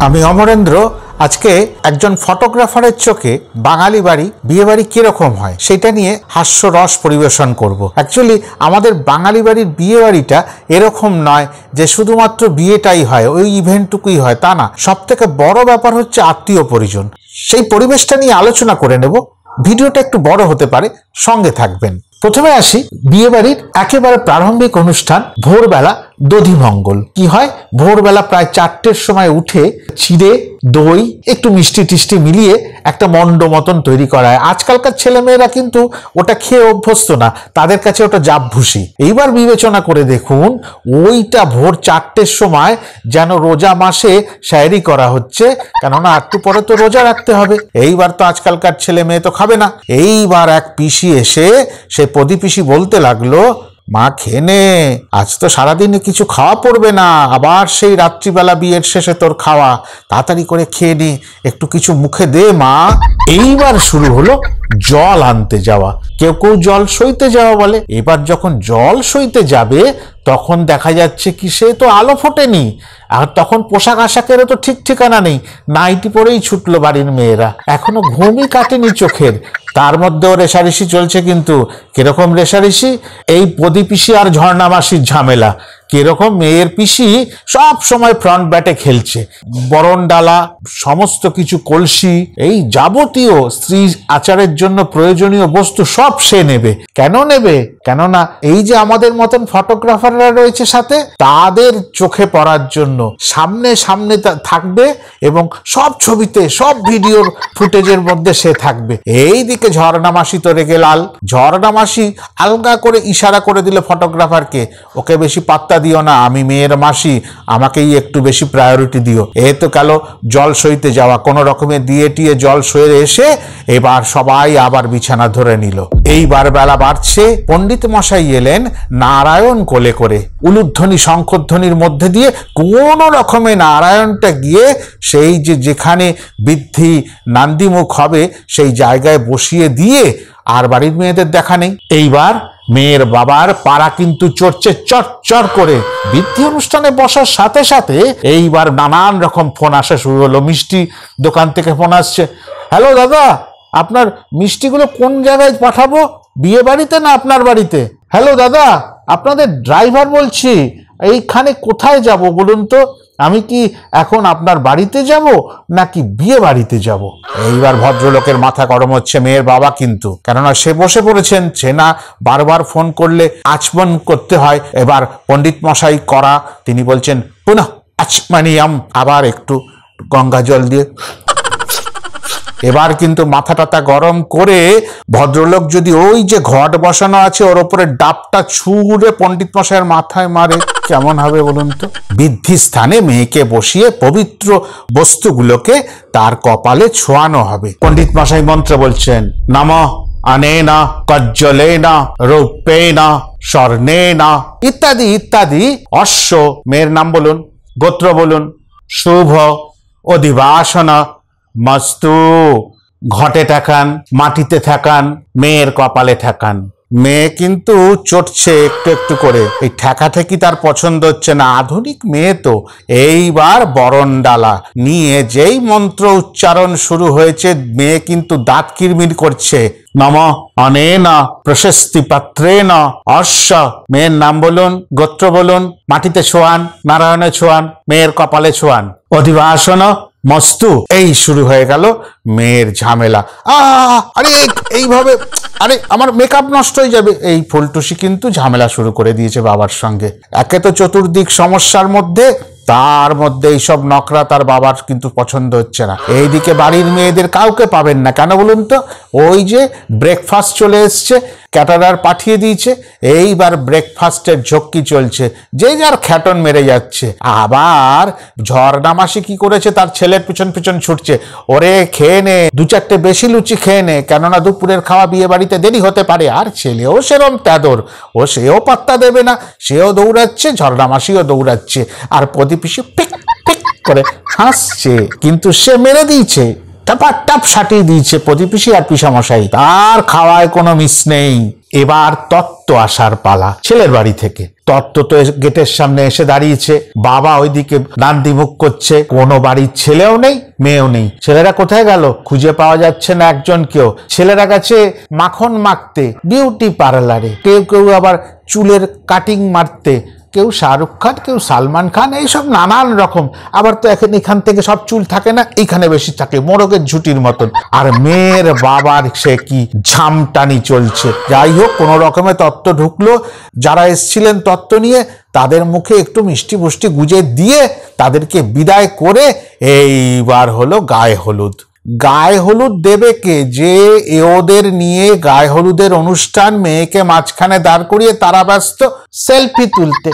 আমি অমরেন্দ্র আজকে একজন ফটোগ্রাফারের চোখে বাঙালি বাড়ি বিয়ে বাড়ি কিরকম হয় সেটা নিয়ে হাস্যরস পরিবেশন করব। অ্যাকচুয়ালি আমাদের বাঙালি বাড়ির বিয়ে বাড়িটা এরকম নয় যে শুধুমাত্র বিয়েটাই হয়, ওই ইভেন্টটুকুই হয়, তা না। সব থেকে বড় ব্যাপার হচ্ছে আত্মীয় পরিজন। সেই পরিবেশটা নিয়ে আলোচনা করে নেব। ভিডিওটা একটু বড় হতে পারে, সঙ্গে থাকবেন। প্রথমে আসি বিয়ে বাড়ির একেবারে প্রারম্ভিক অনুষ্ঠান, ভোরবেলা দধিমঙ্গল। কি হয়, ভোরবেলা প্রায় 4টের সময় উঠে চিড়ে দই একটু মিষ্টি টিষ্টি মিলিয়ে একটা মণ্ড মতন তৈরি করা হয়। আজকালকার ছেলেমেয়েরা কিন্তু ওটা খেয়ে অভ্যস্ত না, তাদের কাছে ওটা জাবভুসি। এইবার বিবেচনা করে দেখুন, ওইটা ভোর 4টের সময় যেন রোজা মাসে শায়েরি করা হচ্ছে, কেননা একটু পরে তো রোজা রাখতে হবে। এইবার তো আজকালকার ছেলে মেয়ে তো খাবে না। এইবার এক পিসি এসে সে প্রদীপ পিসি বলতে লাগলো, মা খেয়ে নে, আজ তো সারাদিনে কিছু খাওয়া পড়বে না, আবার সেই রাত্রিবেলা বিয়ের শেষে তোর খাওয়া, তাড়াতাড়ি করে খেয়ে নে, একটু কিছু মুখে দে মা। এইবার শুরু হলো জল আনতে যাওয়া। কেউ কেউ জল সইতে যাওয়া বলে। এবার যখন জল সইতে যাবে তখন দেখা যাচ্ছে কি, সে তো আলো ফোটেনি, আর তখন পোশাক আশাকেরও তো ঠিক ঠিকানা নেই, নাইটি পরেই ছুটলো বাড়ির মেয়েরা, এখনো ঘুমই কাটেনি চোখের। তার মধ্যেও রেশারেশি চলছে। কিন্তু কিরকম রেশারেশি? এই প্রদীপ পিসি আর ঝর্ণা মাসির ঝামেলা। কিরকম, মেয়ের পিসি সব সময় ফ্রন্ট ব্যাটে খেলছে, বরণ ডালা, সমস্ত কিছু, কলসি, এই যাবতীয় স্ত্রী আচারের জন্য প্রয়োজনীয় বস্তু সব সে নেবে। কেন নেবে? কেননা এই যে আমাদের মতন ফটোগ্রাফাররা রয়েছে সাথে, তাদের চোখে পড়ার জন্য সামনে সামনে থাকবে এবং সব ছবিতে সব ভিডিওর ফুটেজের মধ্যে সে থাকবে। এই দিকে ঝর্ণা মাসি তো রেগে লাল। ঝর্ণা মাসি আলগা করে ইশারা করে দিল ফটোগ্রাফারকে, ওকে বেশি পাত্তা দিও না, আমি মেয়ের মাসি, আমাকেই একটু বেশি প্রায়োরিটি দিও। এ তো গেল জল সইতে যাওয়া। কোনো রকমে দিয়ে টিয়ে জল সয়ে এসে এবার সবাই আবার বিছানা ধরে নিল। এইবার বেলা বাড়ছে, পণ্ডিত মশাই এলেন নারায়ণ কোলে করে। উলুধ্বনি শঙ্খধ্বনির মধ্যে দিয়ে কোন রকমে নারায়ণটা গিয়ে সেই যেখানে বৃদ্ধি নান্দিমুখ হবে সেই জায়গায় বসিয়ে দিয়ে আর বাড়ির মেয়েদের দেখা নেই। এইবার মেয়ের বাবার পাড়া কিন্তু চড়ছে চটচর করে। বৃদ্ধি অনুষ্ঠানে বসার সাথে সাথে এইবার নানান রকম ফোন আসা শুরু হলো। মিষ্টি দোকান থেকে ফোন আসছে, হ্যালো দাদা, আপনার মিষ্টিগুলো কোন জায়গায় পাঠাবো, বিয়ে বাড়িতে না আপনার বাড়িতে? হ্যালো দাদা, আপনাদের ড্রাইভার বলছি, এইখানে কোথায় যাব বলুন তো, আমি কি এখন আপনার বাড়িতে যাব নাকি বিয়ে বাড়িতে যাব? এইবার ভদ্রলোকের মাথা গরম হচ্ছে, মেয়ের বাবা কিন্তু, কেননা সে বসে পড়েছেন, সে না বারবার ফোন করলে আচমন করতে হয়। এবার পণ্ডিত মশাই করা, তিনি বলছেন পুনঃ আচমানিয়াম, আবার একটু গঙ্গা জল দিয়ে। এবার কিন্তু মাথা টাথা গরম করে ভদ্রলোক যদি ওই যে ঘট বসানো আছে ওর ওপরে ডাবটা ছুঁড়ে পণ্ডিত মশাইয়ের মাথায় মারে, কেমন হবে বলুন তো? বৃদ্ধি স্থানে মেয়েকে বসিয়ে পবিত্র বস্তুগুলোকে তার কপালে ছোঁয়ানো হবে। পণ্ডিত মশাই মন্ত্র বলছেন, নমঃ অনেনা কজ্জলেনা রূপেনা স্বর্ণেনা ইত্যাদি ইত্যাদি। অশ্ব, মেয়ের নাম বলুন, গোত্র বলুন, শুভ অধিবাসনা মস্তু, ঘটে ঠাকান, মাটিতে ঠাকান, মেয়ের কপালে ঠাকান। মেয়ে কিন্তু চটছে একটু একটু করে, এই ঠেকাঠেকি তার পছন্দ হচ্ছে না। আধুনিক মেয়ে তো। এইবার বরণ ডালা নিয়ে যেই মন্ত্র উচ্চারণ শুরু হয়েছে, মেয়ে কিন্তু দাঁত কিরমির করছে। নমঃ অনেনা প্রশস্তি পাত্রেনা অশ্ব, মেয়ের নাম বলুন, গোত্র বলুন, মাটিতে ছোঁয়ান, নারায়ণে ছোঁয়ান, মেয়ের কপালে ছোঁয়ান। অধিবাসন মস্তু, এই শুরু হয়ে গেল মেয়ের ঝামেলা। আরে এইভাবে, আরে আমার মেকআপ নষ্ট হয়ে যাবে। এই ফুলটুসি কিন্তু ঝামেলা শুরু করে দিয়েছে বাবার সঙ্গে। একে তো চতুর্দিক সমস্যার মধ্যে, তার মধ্যে এইসব নকরা তার বাবার কিন্তু পছন্দ হচ্ছে না। এইদিকে বাড়ির মেয়েদের কাউকে পাবেন না। কেন বলুন তো? ওই যে ব্রেকফাস্ট চলে এসছে, ক্যাটারার পাঠিয়ে দিয়েছে, এইবার ব্রেকফাস্টের ঝক্কি চলছে, যে যার খ্যাটন মেরে যাচ্ছে। আবার ঝর্ণা মাসি কি করেছে, তার ছেলের পিছন পিছন ছুটছে, ওরে খেয়ে নে, 2-4টে বেশি লুচি খেয়ে নে, কেননা দুপুরের খাওয়া বিয়ে বাড়িতে দেরি হতে পারে। আর ছেলেও সেরম তেদর, সেও পাত্তা দেবে না, সেও দৌড়াচ্ছে, ঝর্ণা মাসিও দৌড়াচ্ছে, আর প্রদীপিসি পিক পিক করে হাসছে। কিন্তু সে মেরে দিয়েছে, টাপাটাপ সাটিয়ে দিয়েছে প্রদীপিসি আর পিসামশাই, তার খাওয়ায় কোনো মিস নেই। এবার তত্ত্ব আসার পালা ছেলের বাড়ি থেকে। তত্ত্ব তো গেটের সামনে এসে দাঁড়িয়েছে, বাবা ওইদিকে নান্দিমুখ করছে, কোনো বাড়ির ছেলেও নেই মেয়েও নেই। ছেলেরা কোথায় গেল খুঁজে পাওয়া যাচ্ছে না একজনকেও। ছেলেরা গেছে মাখন মাখতে বিউটি পার্লারে, কেউ কেউ আবার চুলের কাটিং মারতে, কেউ শাহরুখ খান, কেউ সালমান খান, এইসব নানান রকম। আবার তো এখান থেকে সব চুল থাকে না, এইখানে বেশি থাকে মোরগের ঝুটির মতন। আর মেয়ের বাবার সে কি ঝামটানি চলছে। যাই হোক, কোনো রকমে তত্ত্ব ঢুকলো। যারা এসছিলেন তত্ত্ব নিয়ে তাদের মুখে একটু মিষ্টি পুষ্টি গুজে দিয়ে তাদেরকে বিদায় করে এইবার হলো গায়ে হলুদ। গায়ে হলুদ দেবে কে? যে ওদের নিয়ে গায়ে হলুদের অনুষ্ঠান, মেয়েকে মাঝখানে দাঁড় করিয়ে তারা ব্যস্ত সেলফি তুলতে।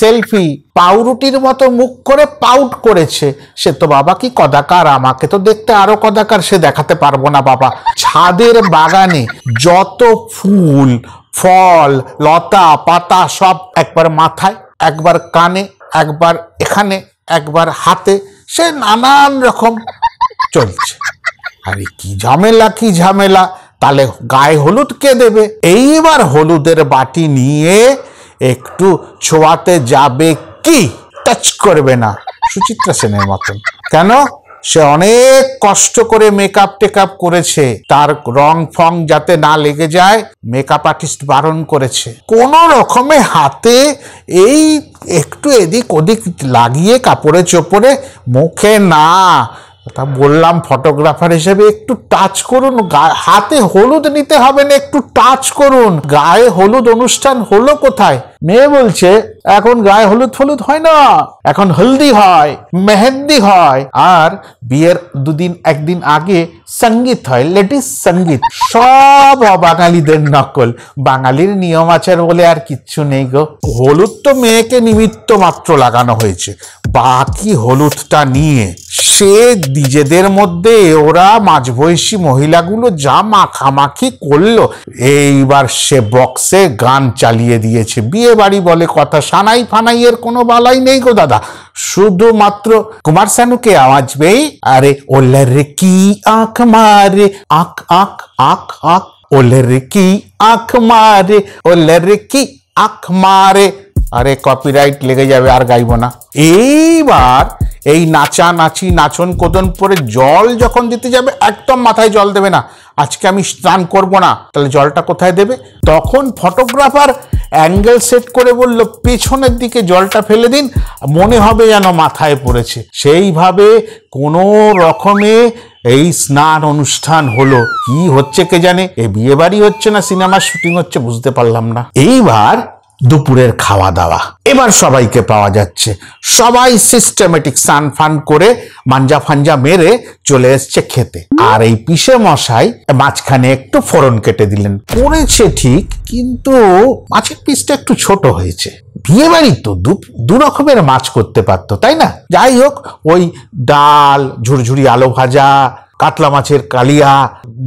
সেলফি পাউরুটির মতো মুখ করে পাউট করেছে। সে তো বাবা কি কদাকার, আমাকে তো দেখতে আরো কদাকার, সে দেখাতে পারবো না বাবা। ছাদের বাগানে যত ফুল ফল লতা পাতা সব একবার মাথায়, একবার কানে, একবার এখানে, একবার হাতে, সে নানান রকম চলছে। আরে কি ঝামেলা। তাহলে গায়ে হলুদ কে দেবে? এইবার হলুদের বাটি নিয়ে একটু ছোঁয়াতে যাবে কি? টাচ করবে না, সুচিত্রা সেনের মতন। কেন? সে অনেক কষ্ট করে মেকআপ টেকআপ করেছে, তার রং ফং যাতে না লেগে যায় মেকআপ আর্টিস্ট বারণ করেছে। কোন রকমে হাতে এই একটু এদিক ওদিক লাগিয়ে কাপড়ে চোপড়ে, মুখে না। তা বললাম ফটোগ্রাফার হিসেবে একটু টাচ করুন, হাতে হলুদ নিতে হবে না, একটু টাচ করুন। গায়ে হলুদ অনুষ্ঠান হলো কোথায়? মেয়ে বলছে এখন গায়ে হলুদ ফলুদ হয় না, এখন হলদি হয়, মেহেন্দি হয়, আর বিয়ের একদিন আগে সঙ্গীত হয়, লেডিস সঙ্গীত। সব বাঙালিদের নকল। বাঙালির নিয়ম আচার বলে আর কিচ্ছু নেই গো। হলুদ তো মেয়েকে নিমিত্ত মাত্র লাগানো হয়েছে, বাকি হলুদটা নিয়ে সে নিজেদের মধ্যে ওরা মাঝবয়সী মহিলাগুলো যা মাখামাখি করলো। এইবার সে বক্সে গান চালিয়ে দিয়েছে। বিয়ে বাড়ি বলে কথা, সানাই ফানাইয়ের কোনো বালাই নেই গো দাদা, শুধুমাত্র কুমার শানুকে আওয়াজ পেয়ে আরে ওলে রে কি আঁখ মারে, আঁখ আঁখ আঁখ আঁখ, ওলে রে কি আঁখ মারে, ওলে রে কি আঁখ মারে। আরে কপিরাইট লেগে যাবে, আর গাইব না। এইবার এই নাচানাচি নাচন কোদন পরে জল যখন দিতে যাবে একদম মাথায় জল দেবে না, আজকে আমি স্নান করব না। তাহলে জলটা কোথায় দেবে? তখন ফটোগ্রাফার অ্যাঙ্গেল সেট করে বলল পেছনের দিকে জলটা ফেলে দিন, মনে হবে যেন মাথায় পড়েছে। সেইভাবে কোনো রকমে এই স্নান অনুষ্ঠান হলো। কি হচ্ছে কে জানে, এ বিয়ে বাড়ি হচ্ছে না সিনেমার শুটিং হচ্ছে বুঝতে পারলাম না। এইবার দুপুরের খাওয়া দাওয়া, এবার সবাইকে পাওয়া যাচ্ছে। সবাই সিস্টেমেটিক স্নান ফান করে মাঞ্জা ফাঞ্জা মেরে চলে এসছে খেতে। আর এই পিসে মশাই মাঝখানে একটু ফোড়ন কেটে দিলেন। করেছে ঠিক, কিন্তু মাছের পিসটা একটু ছোট হয়েছে। বিয়ে বাড়ি তো দু রকমের মাছ করতে পারতো, তাই না? যাই হোক, ওই ডাল, ঝুরঝুরি আলু ভাজা, কাতলা মাছের কালিয়া,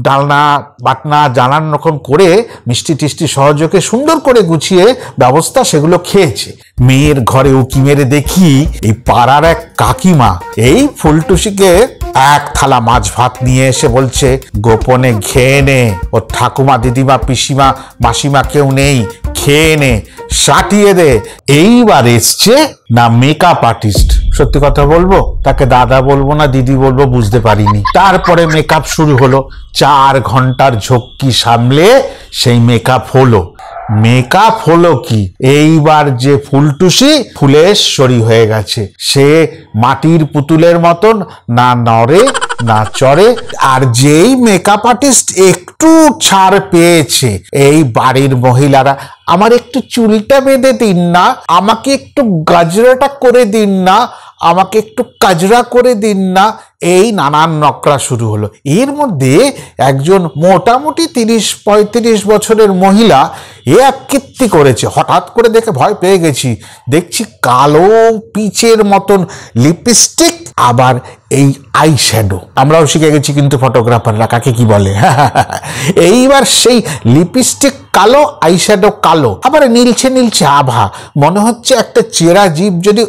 ডালনা বাটনা নানান রকম করে মিষ্টি টিষ্টি সহযোগে সুন্দর করে গুছিয়ে ব্যবস্থা, সেগুলো খেয়েছে। মেয়ের ঘরে উকি মেরে দেখি এই পাড়ার এক কাকিমা এই ফুলটুসিকে এক থালা মাছ ভাত নিয়ে এসে বলছে গোপনে খেয়ে নে, ওর ঠাকুমা দিদিমা পিসিমা মাসিমা কেউ নেই, খেয়ে নে, সাটিয়ে দে। এইবার এসছে না মেকআপ আর্টিস্ট। সত্যি কথা বলবো, তাকে দাদা বলবো না দিদি বলবো বুঝতে পারিনি। তারপরে মেকআপ শুরু হলো, 4 ঘন্টার ঝক্কি সামলে সেই মেকআপ হলো। মেকআপ হলো কি, এইবার যে ফুলটুসি ফুলেশ্বরী হয়ে গেছে। সে মাটির পুতুলের মতন না নড়ে না চড়ে। আর যেই মেকআপ আর্টিস্ট একটু ছাড় পেয়েছে, এই বাড়ির মহিলারা আমার একটু চুলটা বেঁধে দিন না, আমাকে একটু গাজরাটা করে দিন না, আমাকে একটু কাজরা করে দিন না, এই নানান নকরা শুরু হলো। এর মধ্যে একজন মোটামুটি 30-35 বছরের মহিলা এ এক কীর্তি করেছে। হঠাৎ করে দেখে ভয় পেয়ে গেছি। দেখছি কালো পিচের মতন লিপস্টিক, আবার এই আই শ্যাডো। আমরাও শিখে গেছি কিন্তু ফটোগ্রাফাররা কাকে কি বলে। এইবার সেই লিপস্টিক কালো, আইশ্যাডো কালো, আবার নীলছে নীলছে আভা, মনে হচ্ছে একটা চেরা জীব যদি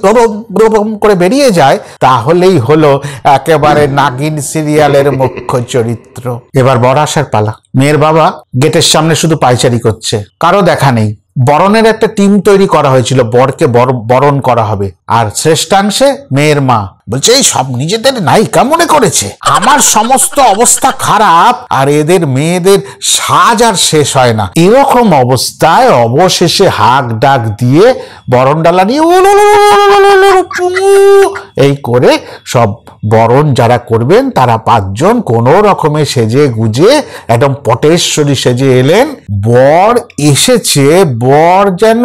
ওরম করে বেরিয়ে যায় তাহলেই হলো একেবারে নাগিন সিরিয়ালের মুখ্য চরিত্র। এবার বর আসার পালা। মেয়ের বাবা গেটের সামনে শুধু পায়চারি করছে, কারো দেখা নেই। বরণের একটা টিম তৈরি করা হয়েছিল, বরকে বরণ করা হবে, আর শ্রেষ্ঠাংশে মেয়ের মা বলছে এই সব নিজেদের নায়িকা মনে করেছে, আমার সমস্ত অবস্থা খারাপ আর এদের মেয়েদের সাজ আর শেষ হয় না। এরকম অবস্থায় অবশেষে হাক ডাক দিয়ে বরণডালা নিয়ে এই করে সব বরণ যারা করবেন তারা 5 জন কোনো রকমে সেজে গুজে একদম পটেশ্বরী সেজে এলেন। বর এসেছে, বর যেন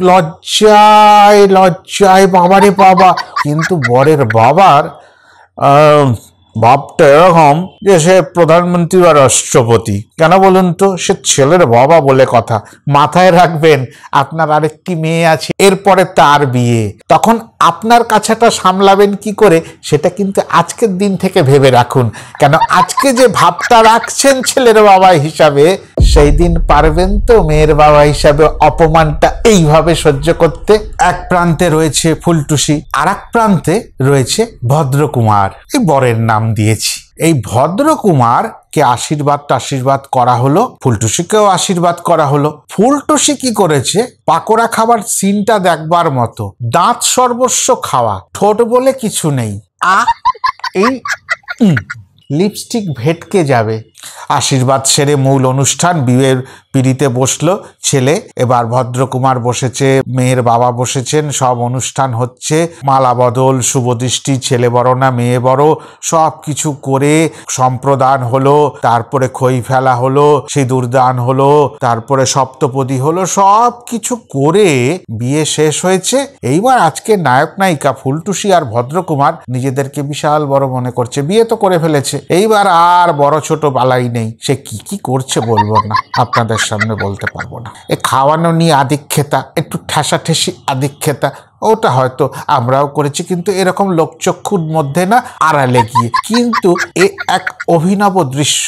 লজ্জায় লজ্জায় বাবারে বাবা, কিন্তু বরের বাবার ভাবটা এরকম যে সে প্রধানমন্ত্রী বা রাষ্ট্রপতি। কেন বলুন তো, সে ছেলের বাবা বলে কথা। মাথায় রাখবেন আপনার আরেকটি মেয়ে আছে, এরপরে তার বিয়ে, তখন আপনার কাছাটা সামলাবেন কি করে সেটা কিন্তু আজকের দিন থেকে ভেবে রাখুন। কেন আজকে যে ভাবটা রাখছেন ছেলের বাবা হিসাবে, সেই দিন পারবেন তো মেয়ের বাবা হিসাবে অপমানটা এইভাবে সহ্য করতে? এক প্রান্তে রয়েছে ফুলটুসি, আর এক প্রান্তে রয়েছে ভদ্রকুমার, এই বরের নাম দিয়েছি। এই ভদ্রকুমার কে আশীর্বাদ করা হলো, ফুলটুসিকেও আশীর্বাদ করা হলো। ফুলটুসি কি করেছে, পাকোড়া খাবার সিনটা দেখবার মতো, দাঁত সর্বস্ব খাওয়া, ঠোঁট বলে কিছু নেই, এই লিপস্টিক ভেটকে যাবে। আশীর্বাদ সেরে মূল অনুষ্ঠান, বিয়ের পিড়িতে বসলো ছেলে, এবার ভদ্রকুমার বসেছে, মেয়ের বাবা বসেছেন, সব অনুষ্ঠান হচ্ছে, মালা বদল, শুভদৃষ্টি, ছেলে বড় না মেয়ে বড়, সব কিছু করে সম্প্রদান হলো, তারপরে খই ফেলা হলো, সিঁদুর দান হলো, তারপরে সপ্তপদী হলো, সব কিছু করে বিয়ে শেষ হয়েছে। এইবার আজকে নায়ক নায়িকা ফুলটুসি আর ভদ্রকুমার নিজেদেরকে বিশাল বড় মনে করছে, বিয়ে তো করে ফেলেছে, এইবার আর বড় ছোট বালাই নেই। সে কি কি করছে বলবো না, আপনাদের সামনে বলতে পারবো না। এ খাওয়ানো নিয়ে আদিক্ষেতা, একটু ঠেসাঠেসি আদিক্ষেতা, ওটা হয়তো আমরাও করেছি, কিন্তু এরকম লোকচক্ষুর মধ্যে না, আড়ালে গিয়ে। কিন্তু এ এক অভিনব দৃশ্য,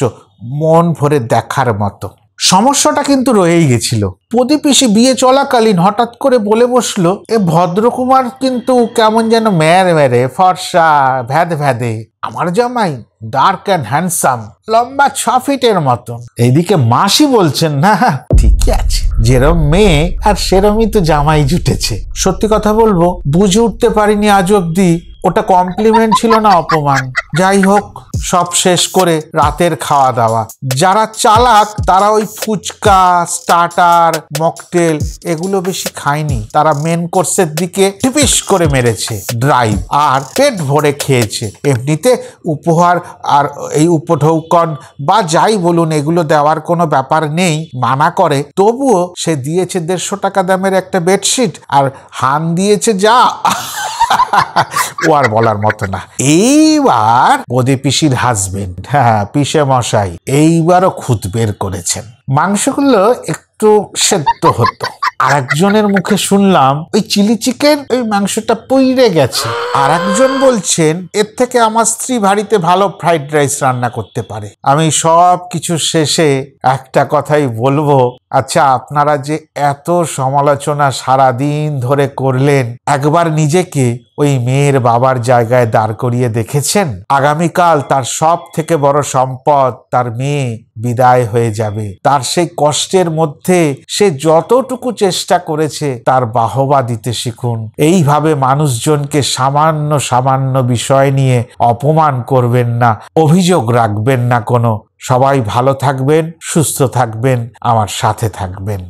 মন ভরে দেখার মতো। সমস্যাটা কিন্তু রয়েই গেছিল। প্রদীপিসি বিয়ে চলাকালীন হঠাৎ করে বলে বসলো, এ ভদ্রকুমার কিন্তু কেমন যেন মেরে ফর্সা ভ্যাদে, আমার জামাই ডার্ক অ্যান্ড হ্যান্ডসাম, লম্বা 6 ফিটের মতন। এইদিকে মাসি বলছেন না ঠিকই আছে, যেরম মেয়ে আর সেরমই তো জামাই জুটেছে। সত্যি কথা বলবো, বুঝে উঠতে পারিনি আজ অব্দি ওটা কমপ্লিমেন্ট ছিল না অপমান। যাই হোক, সব শেষ করে রাতের খাওয়া দাওয়া। যারা চালাক তারা ওই ফুচকা, স্টার্টার, মকটেল এগুলো বেশি খায়নি, তারা মেন কোর্সের দিকে টিপিস করে মেরেছে ড্রাইভ, আর পেট ভরে খেয়েছে। এমনিতে উপহার আর এই উপঢৌকন বা যাই বলুন এগুলো দেওয়ার কোনো ব্যাপার নেই, মানা করে, তবুও সে দিয়েছে 150 টাকা দামের একটা বেডশিট, আর হান দিয়েছে যা ও আর বলার মতো না। এইবার বোধে পিসির হাজবেন্ড, হ্যাঁ পিসে মশাই, এইবারও খুঁত বের করেছেন। মাংসগুলো একটু সেদ্ধ হতো, আর একজনের মুখে শুনলাম ওই চিলি চিকেন, ওই মাংসটা পুইড়ে গেছে। আর একজন বলছেন এর থেকে আমার স্ত্রী বাড়িতে ভালো ফ্রাইড রাইস রান্না করতে পারে। আমি সব কিছু শেষে একটা কথাই বলবো, আচ্ছা আপনারা যে এত সমালোচনা সারাদিন ধরে করলেন, একবার নিজেকে ওই মেয়ের বাবার জায়গায় দাঁড় করিয়ে দেখেছেন? আগামীকাল তার সব থেকে বড় সম্পদ, তার মেয়ে বিদায় হয়ে যাবে। তার সেই কষ্টের মধ্যে সে যতটুকু চেষ্টা করেছে তার বাহবা দিতে শিখুন। এইভাবে মানুষজনকে সামান্য সামান্য বিষয় নিয়ে অপমান করবেন না, অভিযোগ রাখবেন না কোনো। সবাই ভালো থাকবেন, সুস্থ থাকবেন, আমার সাথে থাকবেন।